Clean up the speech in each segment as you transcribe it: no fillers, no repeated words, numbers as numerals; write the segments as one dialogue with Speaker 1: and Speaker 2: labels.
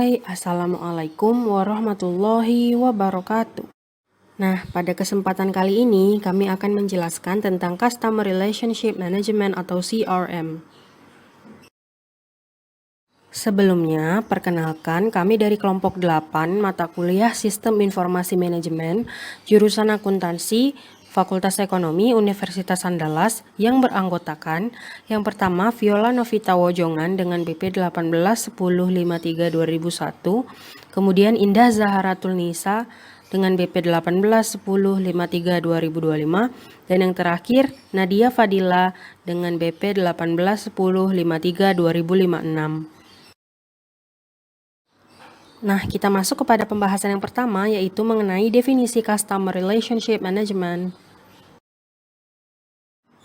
Speaker 1: Assalamualaikum warahmatullahi wabarakatuh. Nah, pada kesempatan kali ini kami akan menjelaskan tentang Customer Relationship Management atau CRM. Sebelumnya, perkenalkan kami dari kelompok 8 mata kuliah Sistem Informasi Manajemen, jurusan Akuntansi, Fakultas Ekonomi Universitas Andalas yang beranggotakan yang pertama Viola Novita Wojongan dengan BP 181053-2001, kemudian Indah Zaharatul Nisa dengan BP 181053-2025, dan yang terakhir Nadia Fadila dengan BP 181053-2056. Nah, kita masuk kepada pembahasan yang pertama, yaitu mengenai definisi Customer Relationship Management.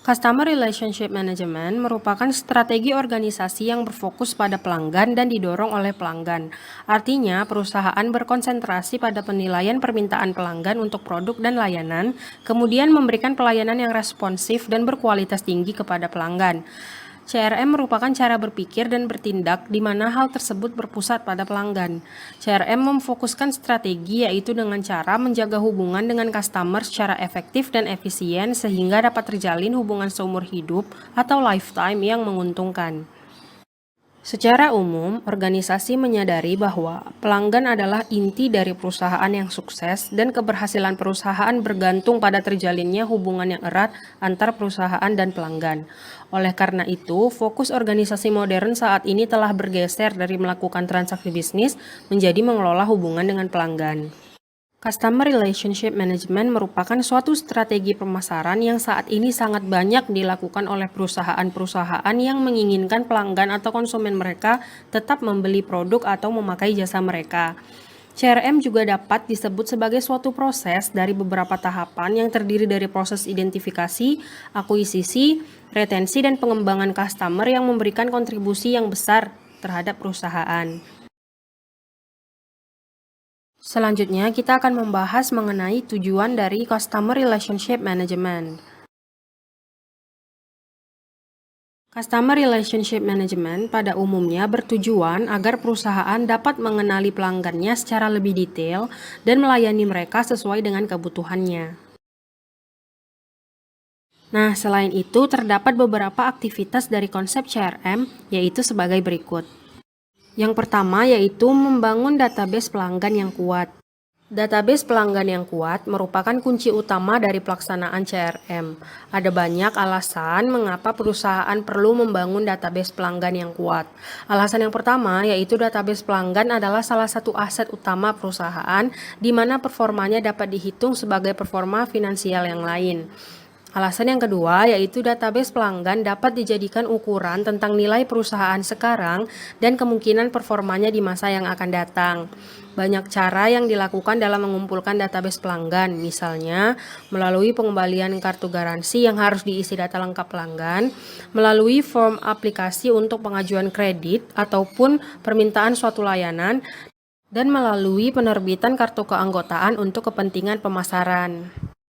Speaker 1: Customer Relationship Management merupakan strategi organisasi yang berfokus pada pelanggan dan didorong oleh pelanggan. Artinya, perusahaan berkonsentrasi pada penilaian permintaan pelanggan untuk produk dan layanan, kemudian memberikan pelayanan yang responsif dan berkualitas tinggi kepada pelanggan. CRM merupakan cara berpikir dan bertindak di mana hal tersebut berpusat pada pelanggan. CRM memfokuskan strategi yaitu dengan cara menjaga hubungan dengan customer secara efektif dan efisien sehingga dapat terjalin hubungan seumur hidup atau lifetime yang menguntungkan. Secara umum, organisasi menyadari bahwa pelanggan adalah inti dari perusahaan yang sukses dan keberhasilan perusahaan bergantung pada terjalinnya hubungan yang erat antar perusahaan dan pelanggan. Oleh karena itu, fokus organisasi modern saat ini telah bergeser dari melakukan transaksi bisnis menjadi mengelola hubungan dengan pelanggan. Customer Relationship Management merupakan suatu strategi pemasaran yang saat ini sangat banyak dilakukan oleh perusahaan-perusahaan yang menginginkan pelanggan atau konsumen mereka tetap membeli produk atau memakai jasa mereka. CRM juga dapat disebut sebagai suatu proses dari beberapa tahapan yang terdiri dari proses identifikasi, akuisisi, retensi, dan pengembangan customer yang memberikan kontribusi yang besar terhadap perusahaan. Selanjutnya, kita akan membahas mengenai tujuan dari Customer Relationship Management. Customer Relationship Management pada umumnya bertujuan agar perusahaan dapat mengenali pelanggannya secara lebih detail dan melayani mereka sesuai dengan kebutuhannya. Nah, selain itu, terdapat beberapa aktivitas dari konsep CRM, yaitu sebagai berikut. Yang pertama yaitu membangun database pelanggan yang kuat. Database pelanggan yang kuat merupakan kunci utama dari pelaksanaan CRM. Ada banyak alasan mengapa perusahaan perlu membangun database pelanggan yang kuat. Alasan yang pertama yaitu database pelanggan adalah salah satu aset utama perusahaan di mana performanya dapat dihitung sebagai performa finansial yang lain. Alasan yang kedua yaitu database pelanggan dapat dijadikan ukuran tentang nilai perusahaan sekarang dan kemungkinan performanya di masa yang akan datang. Banyak cara yang dilakukan dalam mengumpulkan database pelanggan, misalnya melalui pengembalian kartu garansi yang harus diisi data lengkap pelanggan, melalui form aplikasi untuk pengajuan kredit ataupun permintaan suatu layanan, dan melalui penerbitan kartu keanggotaan untuk kepentingan pemasaran.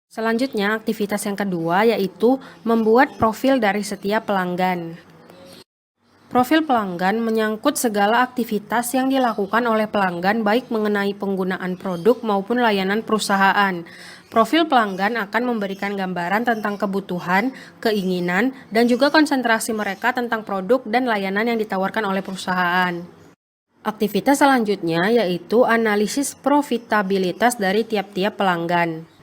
Speaker 1: Selanjutnya, aktivitas yang kedua yaitu membuat profil dari setiap pelanggan. Profil pelanggan menyangkut segala aktivitas yang dilakukan oleh pelanggan baik mengenai penggunaan produk maupun layanan perusahaan. Profil pelanggan akan memberikan gambaran tentang kebutuhan, keinginan, dan juga konsentrasi mereka tentang produk dan layanan yang ditawarkan oleh perusahaan. Aktivitas selanjutnya yaitu analisis profitabilitas dari tiap-tiap pelanggan.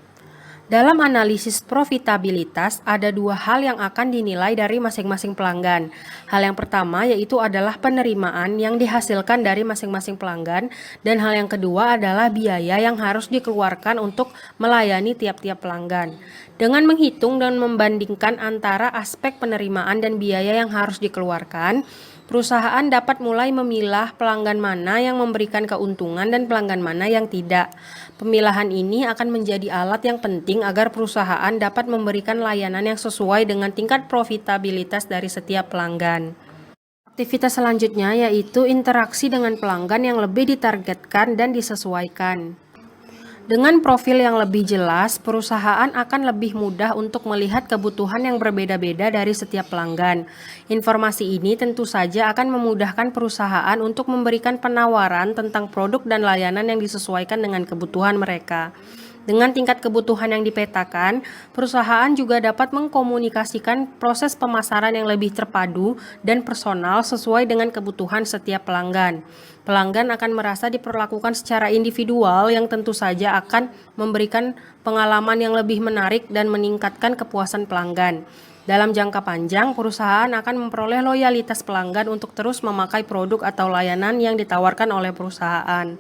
Speaker 1: Dalam analisis profitabilitas, ada dua hal yang akan dinilai dari masing-masing pelanggan. Hal yang pertama yaitu adalah penerimaan yang dihasilkan dari masing-masing pelanggan, dan hal yang kedua adalah biaya yang harus dikeluarkan untuk melayani tiap-tiap pelanggan. Dengan menghitung dan membandingkan antara aspek penerimaan dan biaya yang harus dikeluarkan, perusahaan dapat mulai memilah pelanggan mana yang memberikan keuntungan dan pelanggan mana yang tidak. Pemilahan ini akan menjadi alat yang penting agar perusahaan dapat memberikan layanan yang sesuai dengan tingkat profitabilitas dari setiap pelanggan. Aktivitas selanjutnya yaitu interaksi dengan pelanggan yang lebih ditargetkan dan disesuaikan. Dengan profil yang lebih jelas, perusahaan akan lebih mudah untuk melihat kebutuhan yang berbeda-beda dari setiap pelanggan. Informasi ini tentu saja akan memudahkan perusahaan untuk memberikan penawaran tentang produk dan layanan yang disesuaikan dengan kebutuhan mereka. Dengan tingkat kebutuhan yang dipetakan, perusahaan juga dapat mengkomunikasikan proses pemasaran yang lebih terpadu dan personal sesuai dengan kebutuhan setiap pelanggan. Pelanggan akan merasa diperlakukan secara individual yang tentu saja akan memberikan pengalaman yang lebih menarik dan meningkatkan kepuasan pelanggan. Dalam jangka panjang, perusahaan akan memperoleh loyalitas pelanggan untuk terus memakai produk atau layanan yang ditawarkan oleh perusahaan.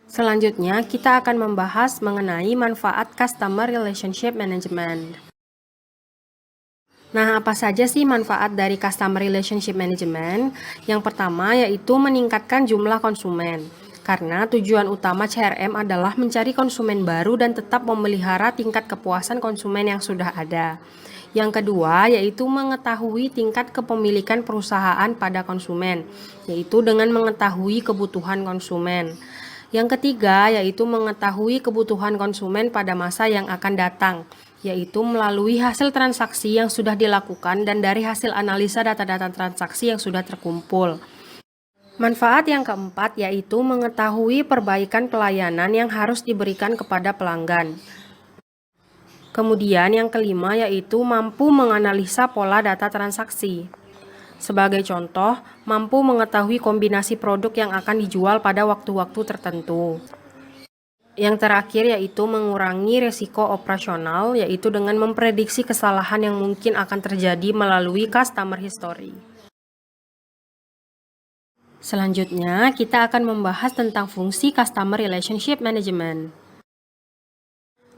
Speaker 1: Selanjutnya, kita akan membahas mengenai manfaat Customer Relationship Management. Nah, apa saja sih manfaat dari Customer Relationship Management? Yang pertama yaitu meningkatkan jumlah konsumen. Karena tujuan utama CRM adalah mencari konsumen baru dan tetap memelihara tingkat kepuasan konsumen yang sudah ada. Yang kedua yaitu mengetahui tingkat kepemilikan perusahaan pada konsumen, yaitu dengan mengetahui kebutuhan konsumen. Yang ketiga yaitu mengetahui kebutuhan konsumen pada masa yang akan datang, yaitu melalui hasil transaksi yang sudah dilakukan dan dari hasil analisa data-data transaksi yang sudah terkumpul. Manfaat yang keempat yaitu mengetahui perbaikan pelayanan yang harus diberikan kepada pelanggan. Kemudian yang kelima yaitu mampu menganalisa pola data transaksi. Sebagai contoh, mampu mengetahui kombinasi produk yang akan dijual pada waktu-waktu tertentu. Yang terakhir yaitu mengurangi risiko operasional, yaitu dengan memprediksi kesalahan yang mungkin akan terjadi melalui customer history. Selanjutnya, kita akan membahas tentang fungsi Customer Relationship Management.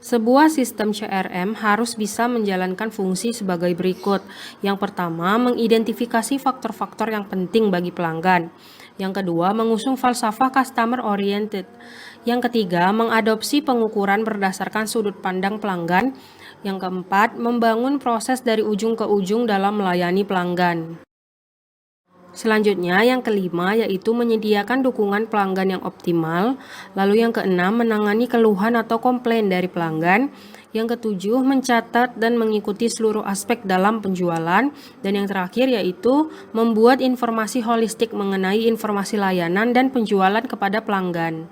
Speaker 1: Sebuah sistem CRM harus bisa menjalankan fungsi sebagai berikut. Yang pertama, mengidentifikasi faktor-faktor yang penting bagi pelanggan. Yang kedua, mengusung falsafah customer oriented. Yang ketiga, mengadopsi pengukuran berdasarkan sudut pandang pelanggan. Yang keempat, membangun proses dari ujung ke ujung dalam melayani pelanggan. Selanjutnya, yang kelima yaitu menyediakan dukungan pelanggan yang optimal. Lalu yang keenam, menangani keluhan atau komplain dari pelanggan. Yang ketujuh, mencatat dan mengikuti seluruh aspek dalam penjualan. Dan yang terakhir yaitu membuat informasi holistik mengenai informasi layanan dan penjualan kepada pelanggan.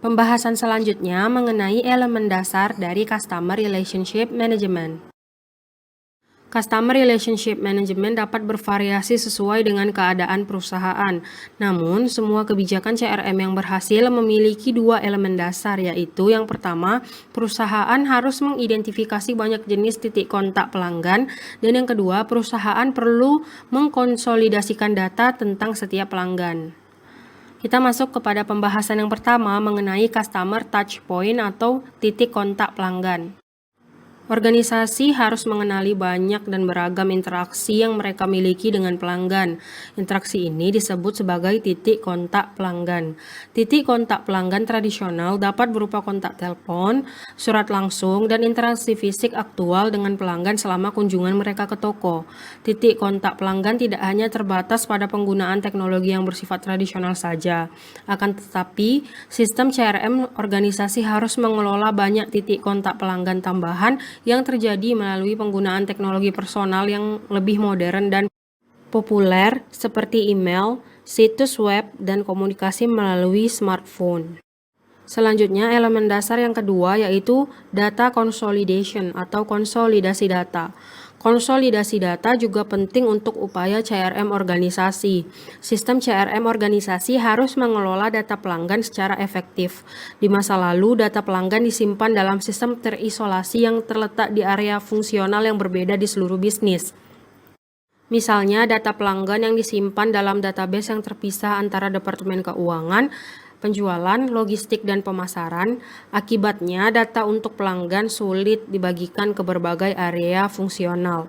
Speaker 1: Pembahasan selanjutnya mengenai elemen dasar dari Customer Relationship Management. Customer Relationship Management dapat bervariasi sesuai dengan keadaan perusahaan. Namun, semua kebijakan CRM yang berhasil memiliki dua elemen dasar, yaitu yang pertama, perusahaan harus mengidentifikasi banyak jenis titik kontak pelanggan, dan yang kedua, perusahaan perlu mengkonsolidasikan data tentang setiap pelanggan. Kita masuk kepada pembahasan yang pertama mengenai Customer Touchpoint atau titik kontak pelanggan. Organisasi harus mengenali banyak dan beragam interaksi yang mereka miliki dengan pelanggan. Interaksi ini disebut sebagai titik kontak pelanggan. Titik kontak pelanggan tradisional dapat berupa kontak telepon, surat langsung, dan interaksi fisik aktual dengan pelanggan selama kunjungan mereka ke toko. Titik kontak pelanggan tidak hanya terbatas pada penggunaan teknologi yang bersifat tradisional saja. Akan tetapi, sistem CRM organisasi harus mengelola banyak titik kontak pelanggan tambahan yang terjadi melalui penggunaan teknologi personal yang lebih modern dan populer seperti email, situs web, dan komunikasi melalui smartphone. Selanjutnya, elemen dasar yang kedua yaitu data consolidation atau konsolidasi data. Konsolidasi data juga penting untuk upaya CRM organisasi. Sistem CRM organisasi harus mengelola data pelanggan secara efektif. Di masa lalu, data pelanggan disimpan dalam sistem terisolasi yang terletak di area fungsional yang berbeda di seluruh bisnis. Misalnya, data pelanggan yang disimpan dalam database yang terpisah antara Departemen Keuangan, penjualan, logistik, dan pemasaran. Akibatnya, data untuk pelanggan sulit dibagikan ke berbagai area fungsional.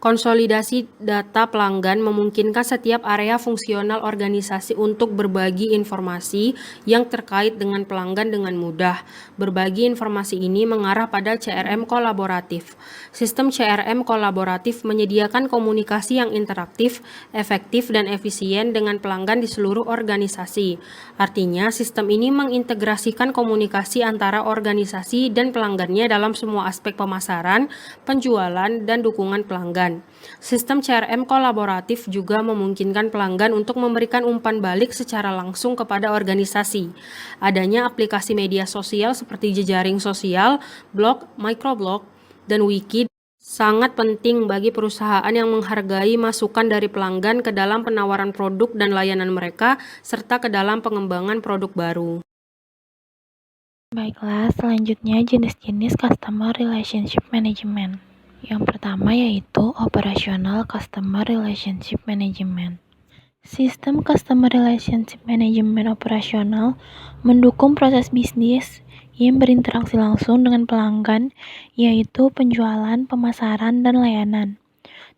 Speaker 1: Konsolidasi data pelanggan memungkinkan setiap area fungsional organisasi untuk berbagi informasi yang terkait dengan pelanggan dengan mudah. Berbagi informasi ini mengarah pada CRM kolaboratif. Sistem CRM kolaboratif menyediakan komunikasi yang interaktif, efektif, dan efisien dengan pelanggan di seluruh organisasi. Artinya, sistem ini mengintegrasikan komunikasi antara organisasi dan pelanggannya dalam semua aspek pemasaran, penjualan, dan dukungan pelanggan. Sistem CRM kolaboratif juga memungkinkan pelanggan untuk memberikan umpan balik secara langsung kepada organisasi. Adanya aplikasi media sosial seperti jejaring sosial, blog, microblog, dan wiki sangat penting bagi perusahaan yang menghargai masukan dari pelanggan ke dalam penawaran produk dan layanan mereka, serta ke dalam pengembangan produk baru.
Speaker 2: Baiklah, selanjutnya jenis-jenis Customer Relationship Management. Yang pertama yaitu Operational Customer Relationship Management. Sistem Customer Relationship Management operasional mendukung proses bisnis yang berinteraksi langsung dengan pelanggan, yaitu penjualan, pemasaran, dan layanan.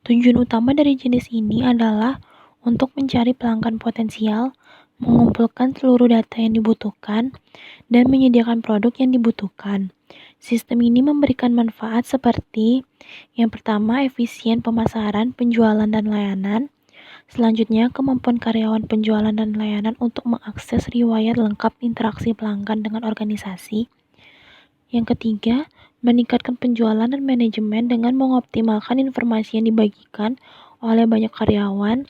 Speaker 2: Tujuan utama dari jenis ini adalah untuk mencari pelanggan potensial, mengumpulkan seluruh data yang dibutuhkan, dan menyediakan produk yang dibutuhkan. Sistem ini memberikan manfaat seperti yang pertama, efisien pemasaran, penjualan, dan layanan. Selanjutnya, kemampuan karyawan penjualan dan layanan untuk mengakses riwayat lengkap interaksi pelanggan dengan organisasi. Yang ketiga, meningkatkan penjualan dan manajemen dengan mengoptimalkan informasi yang dibagikan oleh banyak karyawan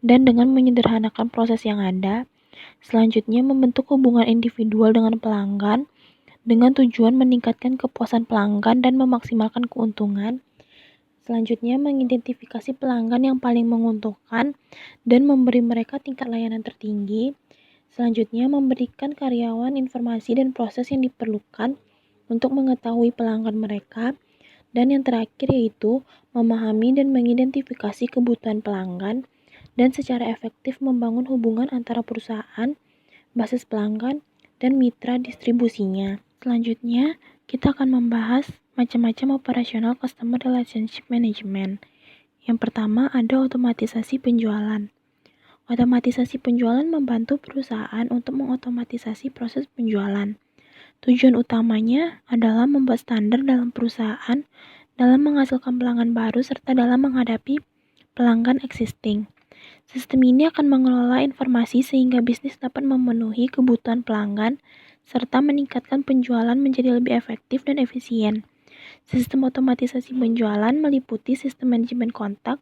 Speaker 2: dan dengan menyederhanakan proses yang ada. Selanjutnya, membentuk hubungan individual dengan pelanggan dengan tujuan meningkatkan kepuasan pelanggan dan memaksimalkan keuntungan. Selanjutnya, mengidentifikasi pelanggan yang paling menguntungkan dan memberi mereka tingkat layanan tertinggi. Selanjutnya, memberikan karyawan informasi dan proses yang diperlukan untuk mengetahui pelanggan mereka. Dan yang terakhir yaitu memahami dan mengidentifikasi kebutuhan pelanggan dan secara efektif membangun hubungan antara perusahaan, basis pelanggan, dan mitra distribusinya. Selanjutnya, kita akan membahas macam-macam operasional Customer Relationship Management. Yang pertama ada otomatisasi penjualan. Otomatisasi penjualan membantu perusahaan untuk mengotomatisasi proses penjualan. Tujuan utamanya adalah membuat standar dalam perusahaan dalam menghasilkan pelanggan baru serta dalam menghadapi pelanggan existing. Sistem ini akan mengelola informasi sehingga bisnis dapat memenuhi kebutuhan pelanggan serta meningkatkan penjualan menjadi lebih efektif dan efisien. Sistem otomatisasi penjualan meliputi sistem manajemen kontak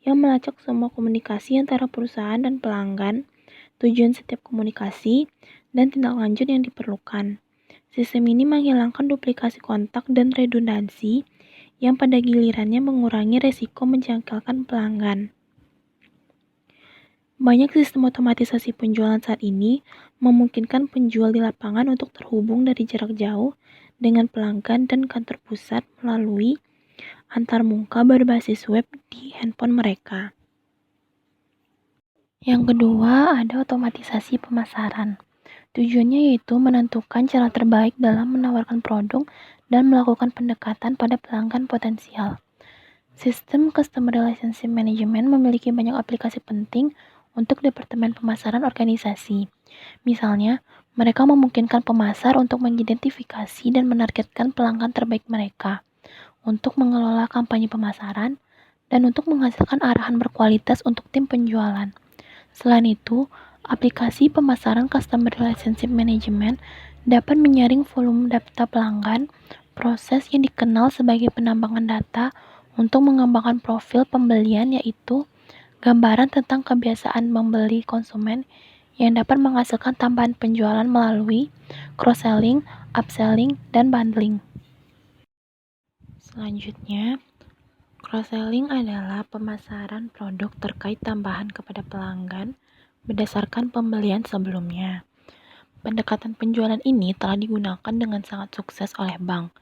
Speaker 2: yang melacak semua komunikasi antara perusahaan dan pelanggan, tujuan setiap komunikasi, dan tindak lanjut yang diperlukan. Sistem ini menghilangkan duplikasi kontak dan redundansi yang pada gilirannya mengurangi resiko menjangkalkan pelanggan. Banyak sistem otomatisasi penjualan saat ini memungkinkan penjual di lapangan untuk terhubung dari jarak jauh dengan pelanggan dan kantor pusat melalui antarmuka berbasis web di handphone mereka. Yang kedua, ada otomatisasi pemasaran. Tujuannya yaitu menentukan cara terbaik dalam menawarkan produk dan melakukan pendekatan pada pelanggan potensial. Sistem Customer Relationship Management memiliki banyak aplikasi penting untuk departemen pemasaran organisasi. Misalnya, mereka memungkinkan pemasar untuk mengidentifikasi dan menargetkan pelanggan terbaik mereka, untuk mengelola kampanye pemasaran, dan untuk menghasilkan arahan berkualitas untuk tim penjualan. Selain itu, aplikasi pemasaran Customer Relationship Management dapat menyaring volume data pelanggan, proses yang dikenal sebagai penambangan data untuk mengembangkan profil pembelian yaitu gambaran tentang kebiasaan membeli konsumen yang dapat menghasilkan tambahan penjualan melalui cross-selling, upselling, dan bundling. Selanjutnya, cross-selling adalah pemasaran produk terkait tambahan kepada pelanggan berdasarkan pembelian sebelumnya. Pendekatan penjualan ini telah digunakan dengan sangat sukses oleh bank.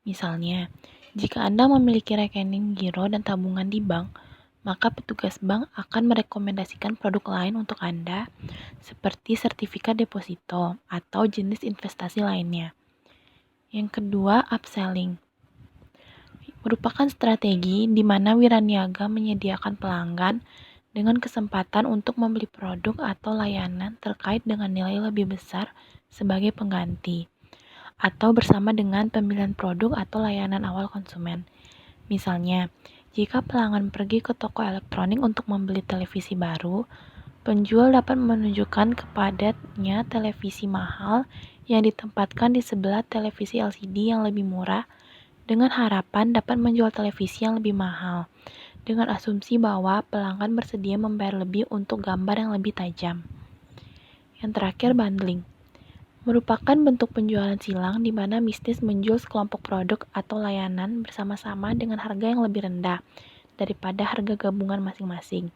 Speaker 2: Misalnya, jika Anda memiliki rekening giro dan tabungan di bank, maka petugas bank akan merekomendasikan produk lain untuk Anda, seperti sertifikat deposito atau jenis investasi lainnya. Yang kedua, upselling. merupakan strategi di mana wiraniaga menyediakan pelanggan dengan kesempatan untuk membeli produk atau layanan terkait dengan nilai lebih besar sebagai pengganti, atau bersama dengan pemilihan produk atau layanan awal konsumen. Misalnya, jika pelanggan pergi ke toko elektronik untuk membeli televisi baru, penjual dapat menunjukkan kepadanya televisi mahal yang ditempatkan di sebelah televisi LCD yang lebih murah dengan harapan dapat menjual televisi yang lebih mahal, dengan asumsi bahwa pelanggan bersedia membayar lebih untuk gambar yang lebih tajam. Yang terakhir, bundling. Merupakan bentuk penjualan silang di mana bisnis menjual sekelompok produk atau layanan bersama-sama dengan harga yang lebih rendah daripada harga gabungan masing-masing.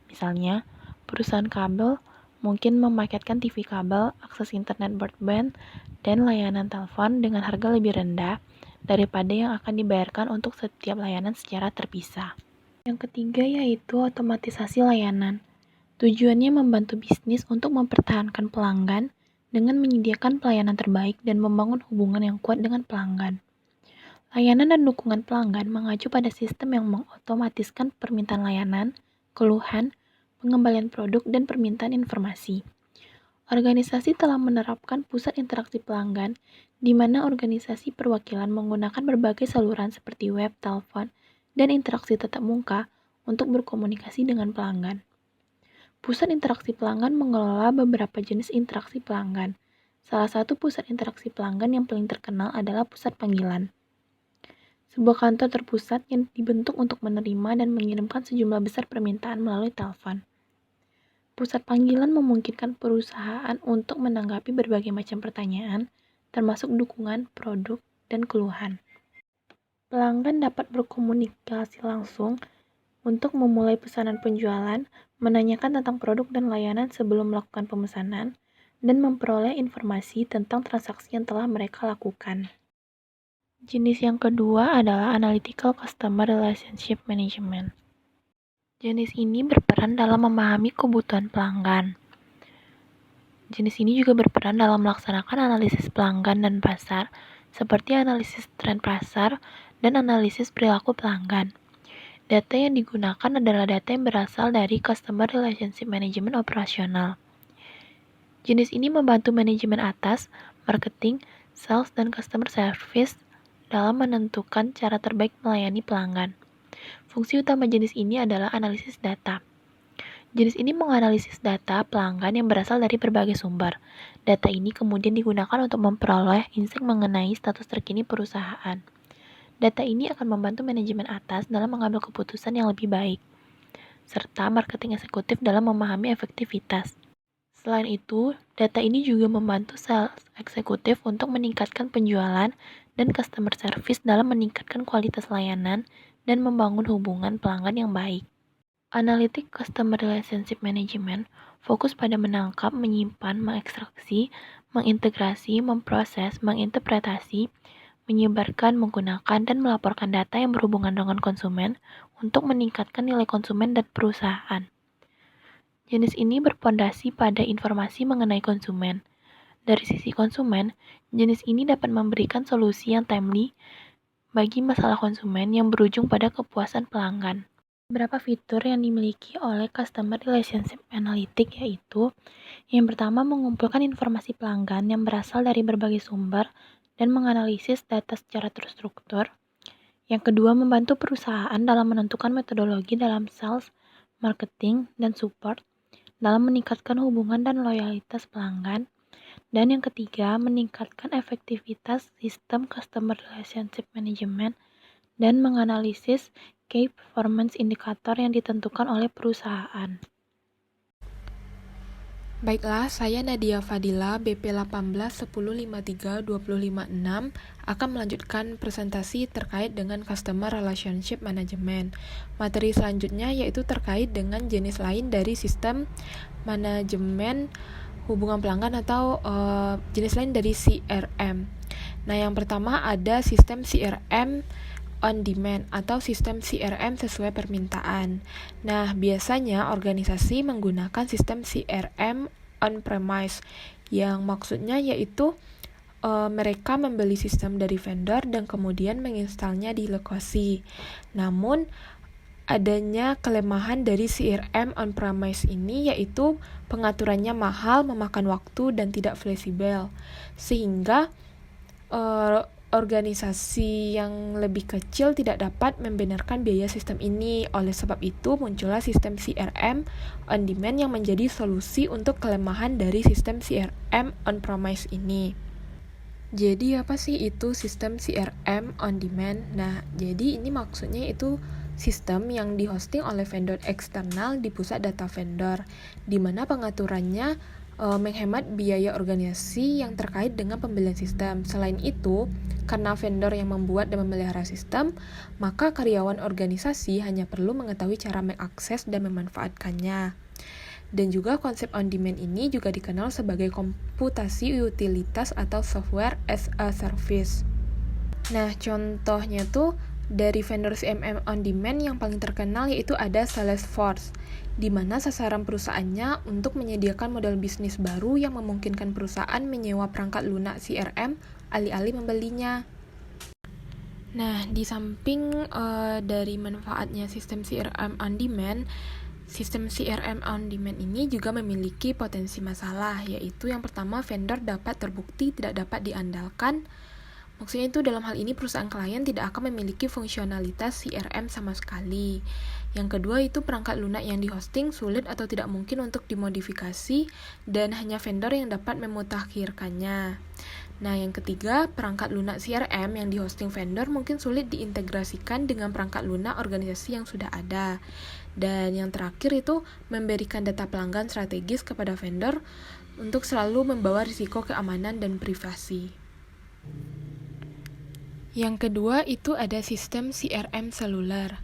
Speaker 2: Misalnya, perusahaan kabel mungkin memaketkan TV kabel, akses internet broadband, dan layanan telepon dengan harga lebih rendah daripada yang akan dibayarkan untuk setiap layanan secara terpisah. Yang ketiga yaitu otomatisasi layanan. Tujuannya membantu bisnis untuk mempertahankan pelanggan dengan menyediakan pelayanan terbaik dan membangun hubungan yang kuat dengan pelanggan. Layanan dan dukungan pelanggan mengacu pada sistem yang mengotomatiskan permintaan layanan, keluhan, pengembalian produk, dan permintaan informasi. Organisasi telah menerapkan pusat interaksi pelanggan, di mana organisasi perwakilan menggunakan berbagai saluran seperti web, telepon, dan interaksi tatap muka untuk berkomunikasi dengan pelanggan. Pusat interaksi pelanggan mengelola beberapa jenis interaksi pelanggan. Salah satu pusat interaksi pelanggan yang paling terkenal adalah pusat panggilan. Sebuah kantor terpusat yang dibentuk untuk menerima dan mengirimkan sejumlah besar permintaan melalui telepon. Pusat panggilan memungkinkan perusahaan untuk menanggapi berbagai macam pertanyaan, termasuk dukungan, produk, dan keluhan. Pelanggan dapat berkomunikasi langsung untuk memulai pesanan penjualan, menanyakan tentang produk dan layanan sebelum melakukan pemesanan, dan memperoleh informasi tentang transaksi yang telah mereka lakukan. Jenis yang kedua adalah Analytical Customer Relationship Management. Jenis ini berperan dalam memahami kebutuhan pelanggan. Jenis ini juga berperan dalam melaksanakan analisis pelanggan dan pasar, seperti analisis tren pasar dan analisis perilaku pelanggan. Data yang digunakan adalah data yang berasal dari Customer Relationship Management operasional. Jenis ini membantu manajemen atas, marketing, sales, dan customer service dalam menentukan cara terbaik melayani pelanggan. Fungsi utama jenis ini adalah analisis data. Jenis ini menganalisis data pelanggan yang berasal dari berbagai sumber. Data ini kemudian digunakan untuk memperoleh insight mengenai status terkini perusahaan. Data ini akan membantu manajemen atas dalam mengambil keputusan yang lebih baik, serta marketing eksekutif dalam memahami efektivitas. Selain itu, data ini juga membantu sales eksekutif untuk meningkatkan penjualan dan customer service dalam meningkatkan kualitas layanan dan membangun hubungan pelanggan yang baik. Analytic Customer Relationship Management fokus pada menangkap, menyimpan, mengekstraksi, mengintegrasi, memproses, menginterpretasi, menyebarkan, menggunakan, dan melaporkan data yang berhubungan dengan konsumen untuk meningkatkan nilai konsumen dan perusahaan. Jenis ini berpondasi pada informasi mengenai konsumen. Dari sisi konsumen, jenis ini dapat memberikan solusi yang timely bagi masalah konsumen yang berujung pada kepuasan pelanggan. Beberapa fitur yang dimiliki oleh Customer Relationship Analytics yaitu yang pertama, mengumpulkan informasi pelanggan yang berasal dari berbagai sumber dan menganalisis data secara terstruktur. Yang kedua, membantu perusahaan dalam menentukan metodologi dalam sales, marketing, dan support dalam meningkatkan hubungan dan loyalitas pelanggan. Dan yang ketiga, meningkatkan efektivitas sistem Customer Relationship Management dan menganalisis key performance indikator yang ditentukan oleh perusahaan.
Speaker 3: Baiklah, saya Nadia Fadila, BP 1810532556 akan melanjutkan presentasi terkait dengan Customer Relationship Management. Materi selanjutnya yaitu terkait dengan jenis lain dari sistem manajemen hubungan pelanggan atau jenis lain dari CRM. Nah, yang pertama ada sistem CRM on demand atau sistem CRM sesuai permintaan. Nah, biasanya organisasi menggunakan sistem CRM on premise yang maksudnya yaitu mereka membeli sistem dari vendor dan kemudian menginstalnya di lokasi. Namun, adanya kelemahan dari CRM on-premise ini yaitu pengaturannya mahal, memakan waktu, dan tidak fleksibel. Sehingga organisasi yang lebih kecil tidak dapat membenarkan biaya sistem ini. Oleh sebab itu, muncullah sistem CRM on-demand yang menjadi solusi untuk kelemahan dari sistem CRM on-premise ini. Jadi apa sih itu sistem CRM on-demand? Nah, jadi ini maksudnya itu sistem yang dihosting oleh vendor eksternal di pusat data vendor, di mana pengaturannya menghemat biaya organisasi yang terkait dengan pembelian sistem. Selain itu, karena vendor yang membuat dan memelihara sistem, maka karyawan organisasi hanya perlu mengetahui cara mengakses dan memanfaatkannya. Dan juga konsep on-demand ini juga dikenal sebagai komputasi utilitas atau software as a service. Nah, contohnya tuh dari vendor CRM on-demand yang paling terkenal yaitu ada Salesforce, di mana sasaran perusahaannya untuk menyediakan model bisnis baru yang memungkinkan perusahaan menyewa perangkat lunak CRM alih-alih membelinya. Nah, di samping dari manfaatnya sistem CRM on-demand, sistem CRM on-demand ini juga memiliki potensi masalah, yaitu yang pertama, vendor dapat terbukti tidak dapat diandalkan. Maksudnya itu dalam hal ini perusahaan klien tidak akan memiliki fungsionalitas CRM sama sekali. Yang kedua itu perangkat lunak yang dihosting sulit atau tidak mungkin untuk dimodifikasi dan hanya vendor yang dapat memutakhirkannya. Nah, yang ketiga, perangkat lunak CRM yang dihosting vendor mungkin sulit diintegrasikan dengan perangkat lunak organisasi yang sudah ada. Dan yang terakhir itu memberikan data pelanggan strategis kepada vendor untuk selalu membawa risiko keamanan dan privasi. Yang kedua itu ada sistem CRM seluler,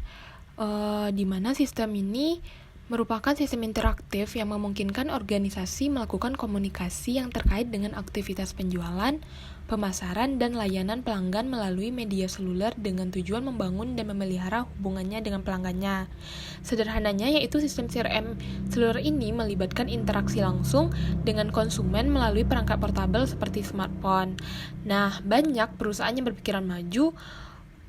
Speaker 3: di mana sistem ini merupakan sistem interaktif yang memungkinkan organisasi melakukan komunikasi yang terkait dengan aktivitas penjualan, pemasaran, dan layanan pelanggan melalui media seluler dengan tujuan membangun dan memelihara hubungannya dengan pelanggannya. Sederhananya yaitu sistem CRM seluler ini melibatkan interaksi langsung dengan konsumen melalui perangkat portabel seperti smartphone. Nah, banyak perusahaan yang berpikiran maju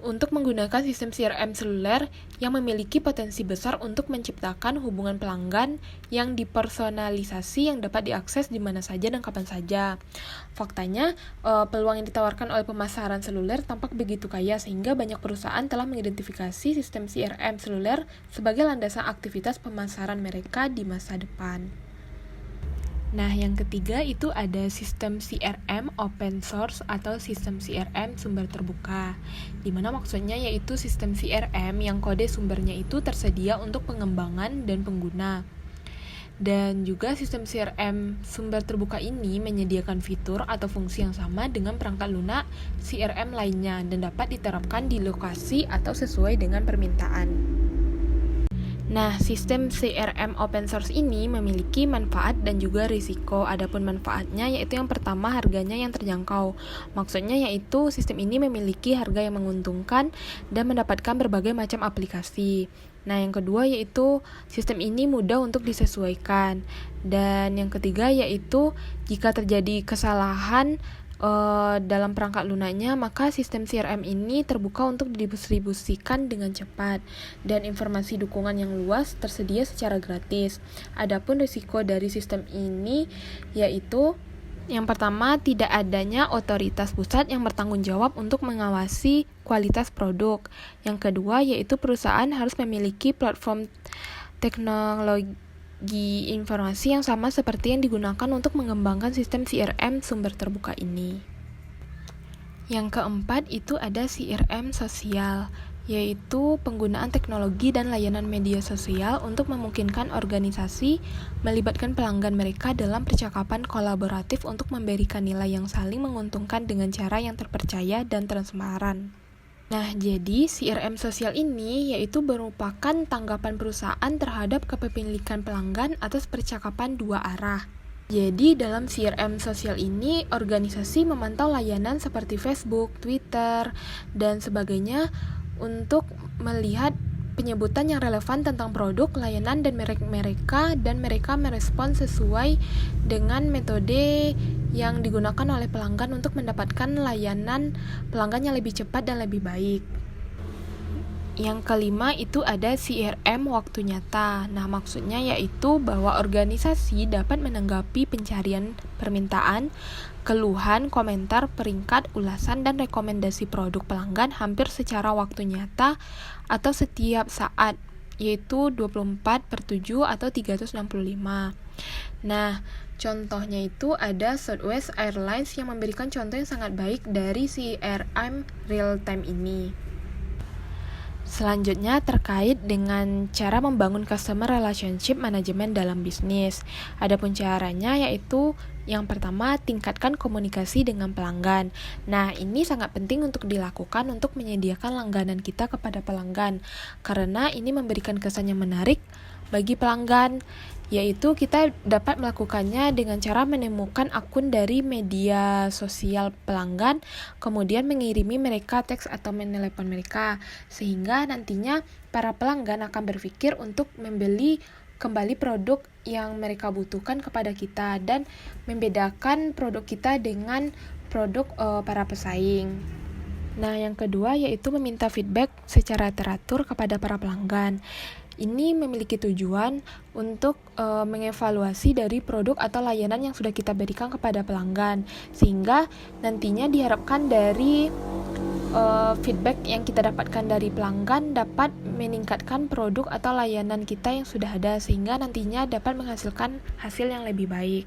Speaker 3: untuk menggunakan sistem CRM seluler yang memiliki potensi besar untuk menciptakan hubungan pelanggan yang dipersonalisasi yang dapat diakses di mana saja dan kapan saja. Faktanya, peluang yang ditawarkan oleh pemasaran seluler tampak begitu kaya sehingga banyak perusahaan telah mengidentifikasi sistem CRM seluler sebagai landasan aktivitas pemasaran mereka di masa depan. Nah, yang ketiga itu ada sistem CRM open source atau sistem CRM sumber terbuka, di mana maksudnya yaitu sistem CRM yang kode sumbernya itu tersedia untuk pengembangan dan pengguna. Dan juga sistem CRM sumber terbuka ini menyediakan fitur atau fungsi yang sama dengan perangkat lunak CRM lainnya dan dapat diterapkan di lokasi atau sesuai dengan permintaan. Nah, sistem CRM open source ini memiliki manfaat dan juga risiko. Adapun manfaatnya yaitu yang pertama, harganya yang terjangkau. Maksudnya yaitu sistem ini memiliki harga yang menguntungkan dan mendapatkan berbagai macam aplikasi. Nah, yang kedua yaitu sistem ini mudah untuk disesuaikan. Dan yang ketiga yaitu jika terjadi kesalahan dalam perangkat lunaknya, maka sistem CRM ini terbuka untuk didistribusikan dengan cepat dan informasi dukungan yang luas tersedia secara gratis. Adapun risiko dari sistem ini yaitu yang pertama, tidak adanya otoritas pusat yang bertanggung jawab untuk mengawasi kualitas produk. Yang kedua yaitu perusahaan harus memiliki platform teknologi informasi yang sama seperti yang digunakan untuk mengembangkan sistem CRM sumber terbuka ini. Yang keempat itu ada CRM sosial, yaitu penggunaan teknologi dan layanan media sosial untuk memungkinkan organisasi melibatkan pelanggan mereka dalam percakapan kolaboratif untuk memberikan nilai yang saling menguntungkan dengan cara yang terpercaya dan transparan. Nah, jadi CRM sosial ini yaitu merupakan tanggapan perusahaan terhadap kepemilikan pelanggan atas percakapan dua arah. Jadi dalam CRM sosial ini, organisasi memantau layanan seperti Facebook, Twitter, dan sebagainya untuk melihat penyebutan yang relevan tentang produk, layanan, dan merek mereka, dan mereka merespon sesuai dengan metode yang digunakan oleh pelanggan untuk mendapatkan layanan pelanggan yang lebih cepat dan lebih baik. Yang kelima itu ada CRM waktu nyata. Nah, maksudnya yaitu bahwa organisasi dapat menanggapi pencarian permintaan, keluhan, komentar, peringkat, ulasan, dan rekomendasi produk pelanggan hampir secara waktu nyata atau setiap saat, yaitu 24/7 atau 365. Nah, contohnya itu ada Southwest Airlines yang memberikan contoh yang sangat baik dari CRM real time ini. Selanjutnya terkait dengan cara membangun customer relationship management dalam bisnis. Adapun caranya yaitu yang pertama, tingkatkan komunikasi dengan pelanggan. Nah, ini sangat penting untuk dilakukan untuk menyediakan langganan kita kepada pelanggan, karena ini memberikan kesan yang menarik bagi pelanggan, yaitu kita dapat melakukannya dengan cara menemukan akun dari media sosial pelanggan, kemudian mengirimi mereka teks atau menelepon mereka, sehingga nantinya para pelanggan akan berpikir untuk membeli kembali produk yang mereka butuhkan kepada kita dan membedakan produk kita dengan produk para pesaing. Nah, yang kedua yaitu meminta feedback secara teratur kepada para pelanggan. Ini memiliki tujuan untuk mengevaluasi dari produk atau layanan yang sudah kita berikan kepada pelanggan, sehingga nantinya diharapkan dari feedback yang kita dapatkan dari pelanggan dapat meningkatkan produk atau layanan kita yang sudah ada, sehingga nantinya dapat menghasilkan hasil yang lebih baik.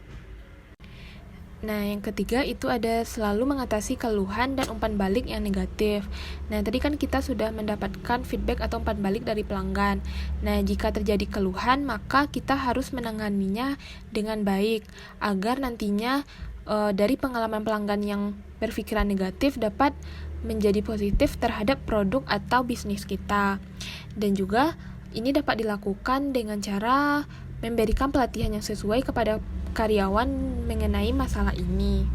Speaker 3: Nah, yang ketiga itu ada selalu mengatasi keluhan dan umpan balik yang negatif. Nah, tadi kan kita sudah mendapatkan feedback atau umpan balik dari pelanggan. Nah, jika terjadi keluhan, maka kita harus menanganinya dengan baik, agar nantinya dari pengalaman pelanggan yang berpikiran negatif dapat menjadi positif terhadap produk atau bisnis kita. Dan juga ini dapat dilakukan dengan cara memberikan pelatihan yang sesuai kepada karyawan mengenai masalah ini.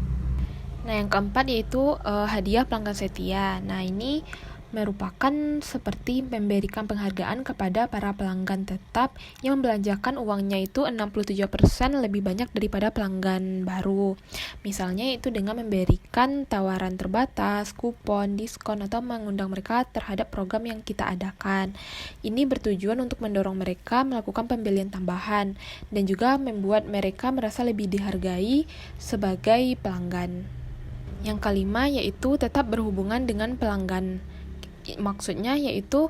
Speaker 3: Nah, yang keempat yaitu hadiah pelanggan setia. Nah, ini merupakan seperti memberikan penghargaan kepada para pelanggan tetap yang membelanjakan uangnya itu 67% lebih banyak daripada pelanggan baru. Misalnya itu dengan memberikan tawaran terbatas, kupon, diskon, atau mengundang mereka terhadap program yang kita adakan. Ini bertujuan untuk mendorong mereka melakukan pembelian tambahan dan juga membuat mereka merasa lebih dihargai sebagai pelanggan. Yang kelima yaitu tetap berhubungan dengan pelanggan. Maksudnya yaitu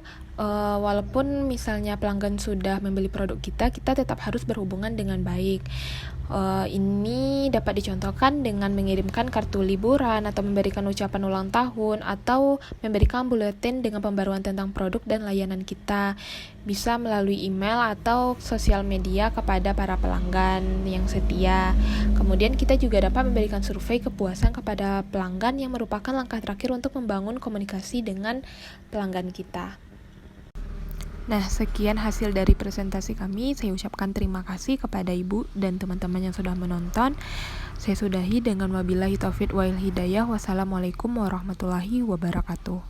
Speaker 3: walaupun misalnya pelanggan sudah membeli produk kita tetap harus berhubungan dengan baik. Ini dapat dicontohkan dengan mengirimkan kartu liburan atau memberikan ucapan ulang tahun atau memberikan buletin dengan pembaruan tentang produk dan layanan kita. Bisa melalui email atau sosial media kepada para pelanggan yang setia. Kemudian kita juga dapat memberikan survei kepuasan kepada pelanggan yang merupakan langkah terakhir untuk membangun komunikasi dengan pelanggan kita. Nah, sekian hasil dari presentasi kami. Saya ucapkan terima kasih kepada Ibu dan teman-teman yang sudah menonton. Saya sudahi dengan wabillahi taufiq wal hidayah. Wassalamualaikum warahmatullahi wabarakatuh.